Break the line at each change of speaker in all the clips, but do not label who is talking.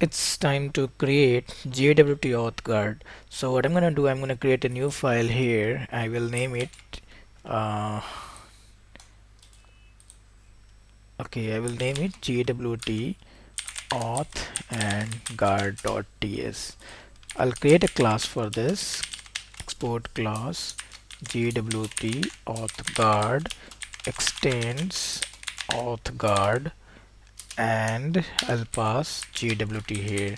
it's time to create JWT AuthGuard. So what I'm gonna do, I'm gonna create a new file here. I will name it uh, okay, I will name it JWT auth and guard.ts. I'll create a class for this. Export class JWT authGuard extends authGuard, and I'll pass JWT here.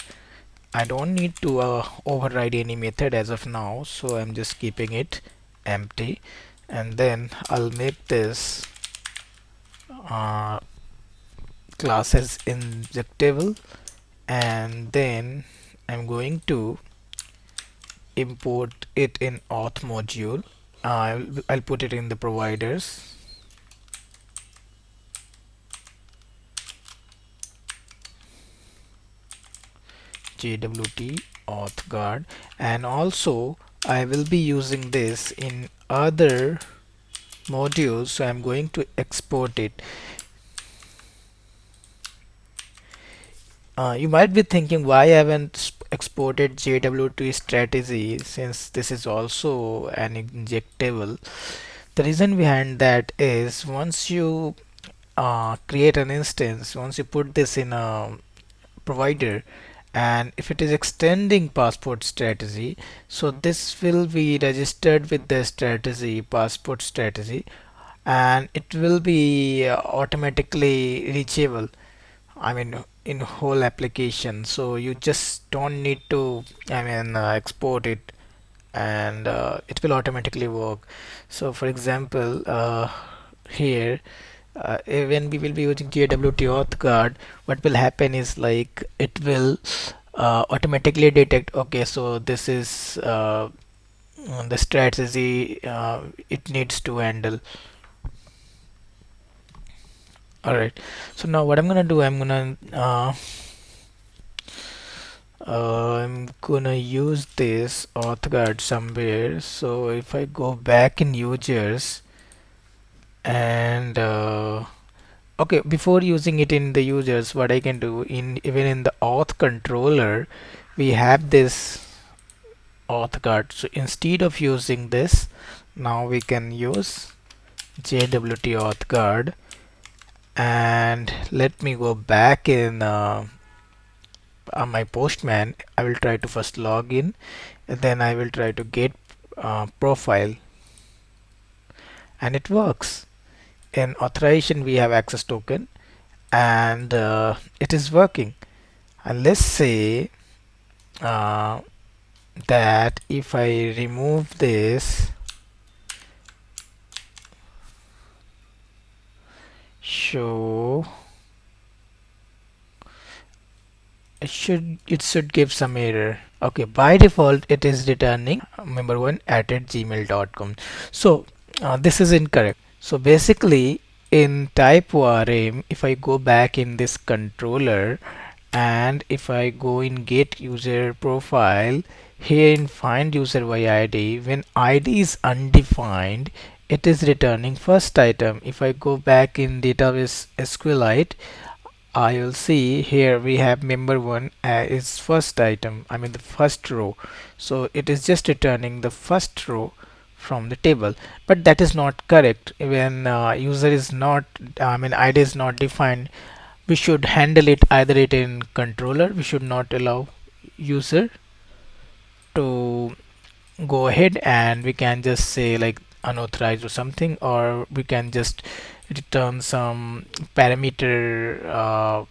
I don't need to override any method as of now, so I'm just keeping it empty, and then I'll make this uh, class as injectable, and then I'm going to import it in auth module. I'll put it in the providers. JWT AuthGuard, and also I will be using this in other modules, so I'm going to export it. You might be thinking why I haven't exported JWT strategy, since this is also an injectable. The reason behind that is once you create an instance, once you put this in a provider, and if it is extending passport strategy, so this will be registered with the strategy, passport strategy, and it will be automatically reachable, I mean, in whole application. So you just don't need to, export it, and it will automatically work. So for example, here, when we will be using JWT AuthGuard, what will happen is like it will automatically detect, okay, so this is the strategy it needs to handle. All right, so now what I'm gonna do, I'm gonna use this AuthGuard somewhere. So if I go back in users, and okay, before using it in the users, what I can do, in even in the auth controller, we have this AuthGuard. So instead of using this, now we can use JWT AuthGuard. And let me go back in my Postman. I will try to first log in, and then I will try to get profile, and it works. In authorization, we have access token, and it is working. And let's say uh, that if I remove this, show, it should give some error. Okay, by default it is returning member1@gmail.com. So this is incorrect. So basically, in type ORM, if I go back in this controller, and if I go in get user profile, here in find user by ID, when ID is undefined, it is returning first item. If I go back in database SQLite, I will see here we have member1 is first item, I mean the first row. So it is just returning the first row from the table, but that is not correct. When user is not, ID is not defined, we should handle it either it in controller. We should not allow user to go ahead, and we can just say like unauthorized or something, or we can just return some parameter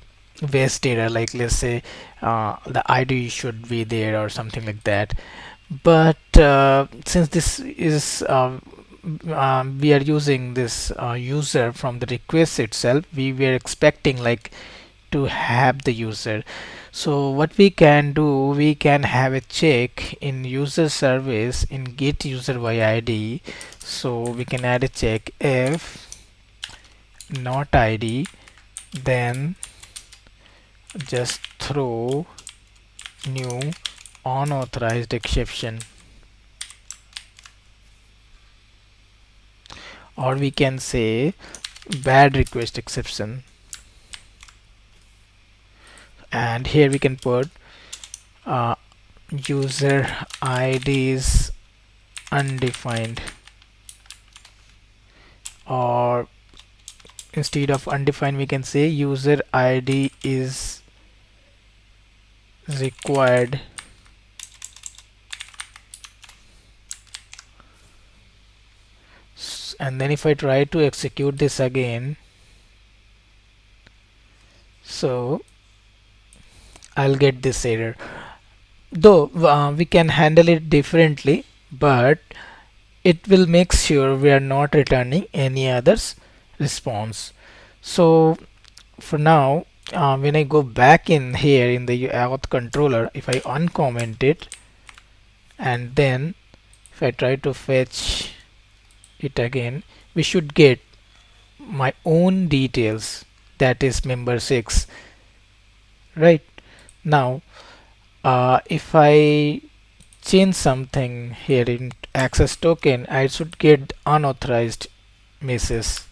base data, like let's say the ID should be there or something like that. But since this is we are using this user from the request itself, we were expecting like to have the user. So what we can do, we can have a check in user service in get user by ID. So we can add a check if not ID, then just throw new unauthorized exception, or we can say bad request exception. and here we can put uh, user ID is undefined, or instead of undefined we can say user ID is required. And then if I try to execute this again, so I'll get this error. Though we can handle it differently, but it will make sure we are not returning any others response. So for now, when I go back in here in the auth controller, if I uncomment it and then if I try to fetch it again, we should get my own details, that is member 6. Right now, if I change something here in access token, I should get unauthorized message.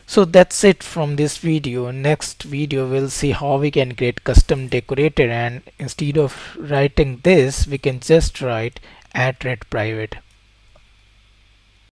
So that's it from this video. Next video we'll see how we can create custom decorator, and instead of writing this we can just write @private.